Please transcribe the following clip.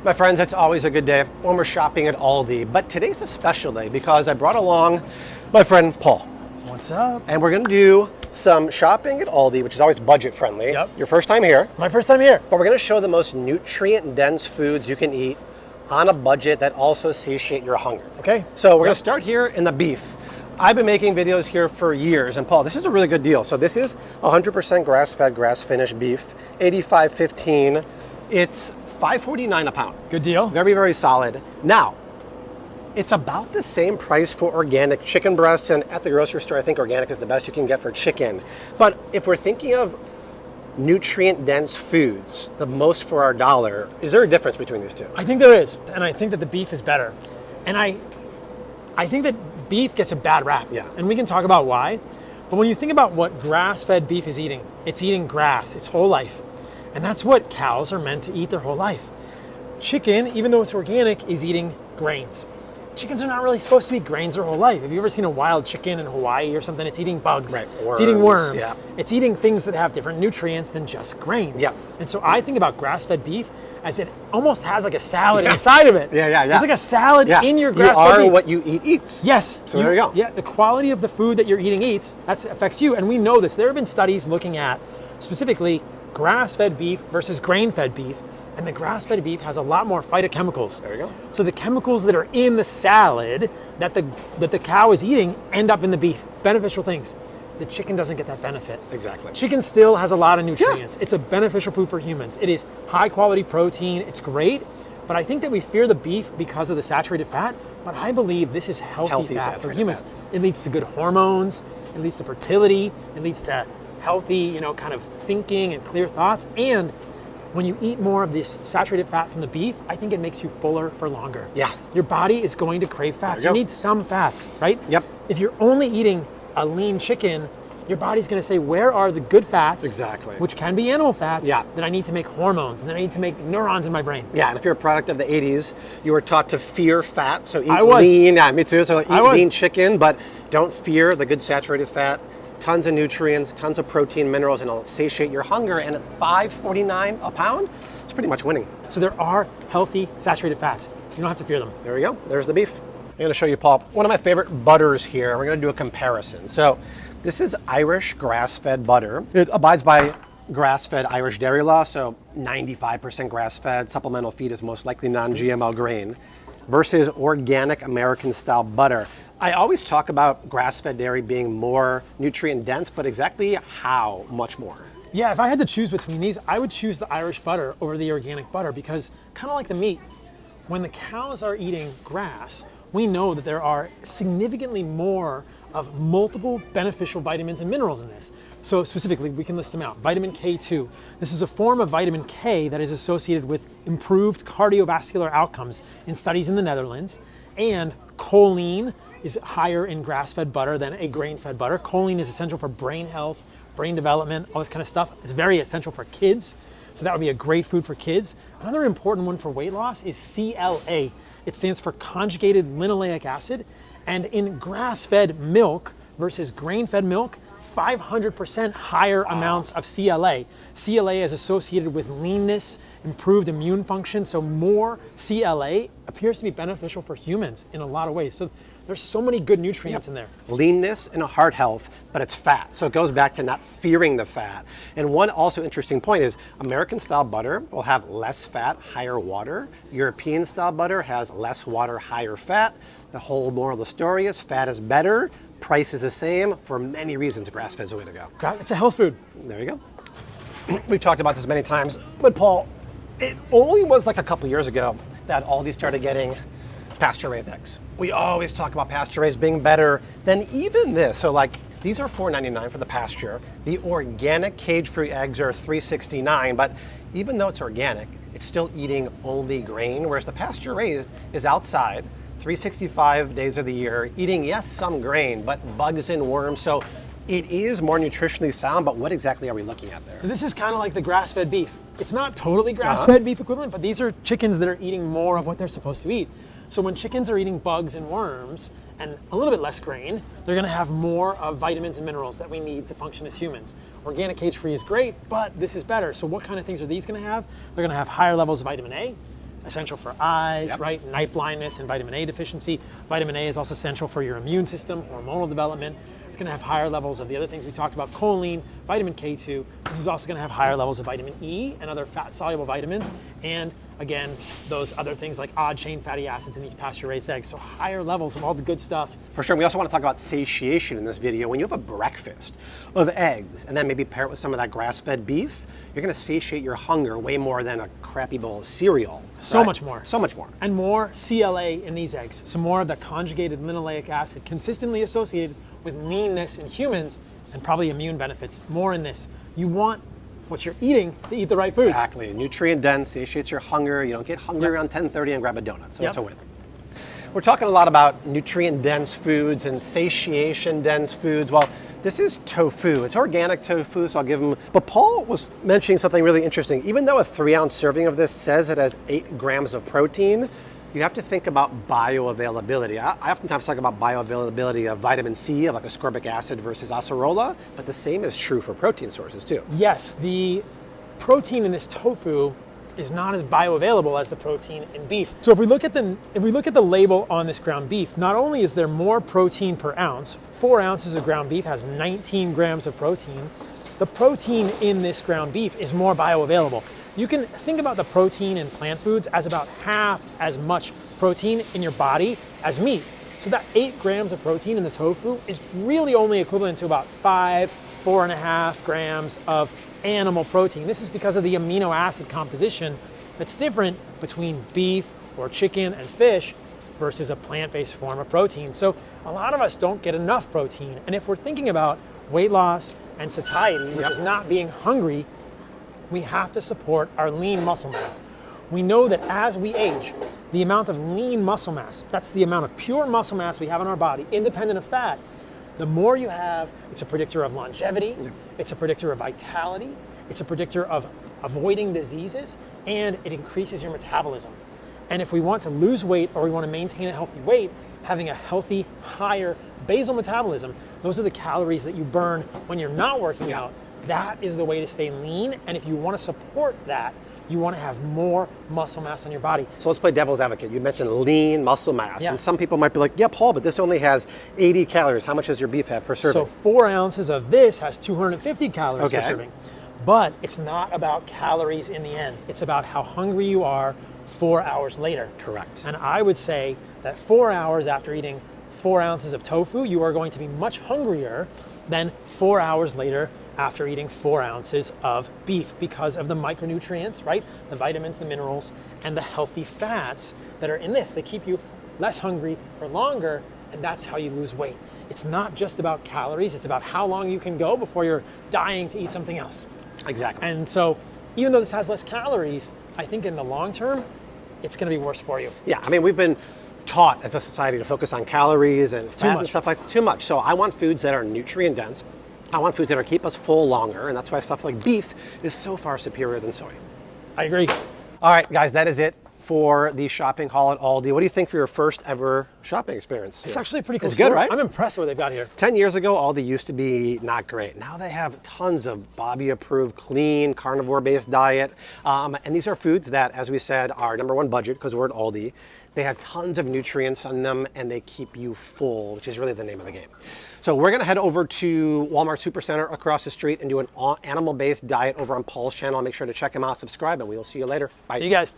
My friends, it's always a good day when we're shopping at Aldi, but today's a special day because I brought along my friend Paul. What's up? And we're gonna do some shopping at Aldi, which is always budget friendly. Yep. Your first time here. My first time here. But we're gonna show the most nutrient dense foods you can eat on a budget that also satiate your hunger. Okay. So we're gonna start here in the beef. I've been making videos here for years, and Paul, this is a really good deal. So this is 100% grass-fed, grass-finished beef, 85.15. It's $5.49 a pound. Good deal. Very, very solid. Now, it's about the same price for organic chicken breasts, and at the grocery store, I think organic is the best you can get for chicken. But if we're thinking of nutrient-dense foods, the most for our dollar, is there a difference between these two? I think there is, and I think that the beef is better. And I think that beef gets a bad rap. Yeah. And we can talk about why. But when you think about what grass-fed beef is eating, it's eating grass its whole life. And that's what cows are meant to eat their whole life. Chicken, even though it's organic, is eating grains. Chickens are not really supposed to eat grains their whole life. Have you ever seen a wild chicken in Hawaii or something? It's eating bugs. Right. It's eating worms. Yeah. It's eating things that have different nutrients than just grains. Yeah. And so I think about grass-fed beef as it almost has like a salad inside of it. Yeah. It's like a salad in your grass-fed You are beef. what you eat eats. Yes. So there you go. Yeah, the quality of the food that you're eating eats, that affects you. And we know this. There have been studies looking at specifically grass-fed beef versus grain-fed beef. And the grass-fed beef has a lot more phytochemicals. There you go. So the chemicals that are in the salad that the cow is eating end up in the beef. Beneficial things. The chicken doesn't get that benefit. Exactly. Chicken still has a lot of nutrients. Yeah. It's a beneficial food for humans. It is high quality protein. It's great. But I think that we fear the beef because of the saturated fat. But I believe this is healthy fat for humans. Fat. It leads to good hormones. It leads to fertility. It leads to healthy, kind of thinking and clear thoughts. And when you eat more of this saturated fat from the beef, I think it makes you fuller for longer. Yeah. Your body is going to crave fats. You You need some fats, right? Yep. If you're only eating a lean chicken, your body's going to say, where are the good fats? Exactly. Which can be animal fats. Yeah. That I need to make hormones and then I need to make neurons in my brain. Yeah, and if you're a product of the 80s, you were taught to fear fat, so eat I was. lean. Yeah, me too. So eat I was. lean chicken, but don't fear the good saturated fat. Tons of nutrients, tons of protein, minerals, and it'll satiate your hunger. And at $5.49 a pound, it's pretty much winning. So there are healthy saturated fats. You don't have to fear them. There we go. There's the beef. I'm going to show you, Paul, one of my favorite butters here. We're going to do a comparison. So this is Irish grass-fed butter. It abides by grass-fed Irish dairy law, so 95% grass-fed. Supplemental feed is most likely non-GMO grain versus organic American-style butter. I always talk about grass-fed dairy being more nutrient-dense, but exactly how much more? Yeah, if I had to choose between these, I would choose the Irish butter over the organic butter because kind of like the meat, when the cows are eating grass, we know that there are significantly more of multiple beneficial vitamins and minerals in this. So specifically, we can list them out. Vitamin K2. This is a form of vitamin K that is associated with improved cardiovascular outcomes in studies in the Netherlands. And choline is higher in grass-fed butter than a grain-fed butter. Choline is essential for brain health, brain development, all this kind of stuff. It's very essential for kids. So that would be a great food for kids. Another important one for weight loss is CLA. It stands for conjugated linoleic acid. And in grass-fed milk versus grain-fed milk, 500% higher amounts of CLA. CLA is associated with leanness, improved immune function, so more CLA appears to be beneficial for humans in a lot of ways. So there's so many good nutrients in there. Leanness and heart health, but it's fat. So it goes back to not fearing the fat. And one also interesting point is American style butter will have less fat, higher water. European style butter has less water, higher fat. The whole moral of the story is fat is better, price is the same. For many reasons, grass-fed is the way to go. It's a health food. There you go. We've talked about this many times, but Paul, it only was like a couple years ago that Aldi started getting pasture-raised eggs. We always talk about pasture-raised being better than even this. So like these are $4.99 for the pasture. The organic cage-free eggs are $3.69, but even though it's organic, it's still eating only grain, whereas the pasture-raised is outside 365 days of the year, eating, yes, some grain, but bugs and worms. So it is more nutritionally sound, but what exactly are we looking at there? So this is kind of like the grass-fed beef. It's not totally grass-fed beef equivalent, but these are chickens that are eating more of what they're supposed to eat. So when chickens are eating bugs and worms and a little bit less grain, they're gonna have more of vitamins and minerals that we need to function as humans. Organic cage-free is great, but this is better. So what kind of things are these gonna have? They're gonna have higher levels of vitamin A, essential for eyes, Yep. right? Night blindness and vitamin A deficiency. Vitamin A is also essential for your immune system, hormonal development. It's going to have higher levels of the other things we talked about, choline, vitamin K2. This is also going to have higher levels of vitamin E and other fat-soluble vitamins. And again, those other things like odd-chain fatty acids in these pasture-raised eggs. So higher levels of all the good stuff. For sure. We also want to talk about satiation in this video. When you have a breakfast of eggs and then maybe pair it with some of that grass-fed beef, you're going to satiate your hunger way more than a crappy bowl of cereal. So much more. So much more. And more CLA in these eggs. Some more of the conjugated linoleic acid consistently associated with leanness in humans and probably immune benefits. More in this. You want what you're eating to eat the right foods. Exactly. Nutrient dense, satiates your hunger. You don't get hungry around 10:30 and grab a donut. So it's a win. We're talking a lot about nutrient dense foods and satiation dense foods. Well, this is tofu. It's organic tofu, so I'll give them. But Paul was mentioning something really interesting. Even though a 3-ounce serving of this says it has 8 grams of protein, you have to think about bioavailability. I oftentimes talk about bioavailability of vitamin C, of like ascorbic acid versus acerola, but the same is true for protein sources too. Yes, the protein in this tofu is not as bioavailable as the protein in beef. So if we look at the label on this ground beef, not only is there more protein per ounce, 4 ounces of ground beef has 19 grams of protein. The protein in this ground beef is more bioavailable. You can think about the protein in plant foods as about half as much protein in your body as meat. So that 8 grams of protein in the tofu is really only equivalent to about 4.5 grams of animal protein. This is because of the amino acid composition that's different between beef or chicken and fish versus a plant-based form of protein. So a lot of us don't get enough protein. And if we're thinking about weight loss and satiety, which is not being hungry, we have to support our lean muscle mass. We know that as we age, the amount of lean muscle mass, that's the amount of pure muscle mass we have in our body, independent of fat, the more you have, it's a predictor of longevity, it's a predictor of vitality, it's a predictor of avoiding diseases, and it increases your metabolism. And if we want to lose weight or we want to maintain a healthy weight, having a healthy, higher basal metabolism, those are the calories that you burn when you're not working out. That is the way to stay lean. And if you want to support that, you want to have more muscle mass on your body. So let's play devil's advocate. You mentioned lean muscle mass. Yeah. And some people might be like, yeah, Paul, but this only has 80 calories. How much does your beef have per serving? So 4 ounces of this has 250 calories per Okay. serving. But it's not about calories in the end. It's about how hungry you are 4 hours later. Correct. And I would say that 4 hours after eating 4 ounces of tofu, you are going to be much hungrier than 4 hours later after eating 4 ounces of beef because of the micronutrients, right? The vitamins, the minerals, and the healthy fats that are in this. They keep you less hungry for longer, and that's how you lose weight. It's not just about calories, it's about how long you can go before you're dying to eat something else. Exactly. And so even though this has less calories, I think in the long term, it's gonna be worse for you. Yeah, I mean, we've been taught as a society to focus on calories and fat and much. stuff like too much. So I want foods that are nutrient dense. I want foods that are keep us full longer, and that's why stuff like beef is so far superior than soy. I agree. All right, guys, that is it for the shopping haul at Aldi. What do you think for your first ever shopping experience? It's actually a pretty cool It's store. good, right? I'm impressed with what they've got here. 10 years ago, Aldi used to be not great. Now they have tons of Bobby-approved, clean, carnivore-based diet. And these are foods that, as we said, are number one budget because we're at Aldi. They have tons of nutrients on them and they keep you full, which is really the name of the game. So we're gonna head over to Walmart Supercenter across the street and do an animal-based diet over on Paul's channel. Make sure to check him out, subscribe, and we'll see you later. Bye. See you guys.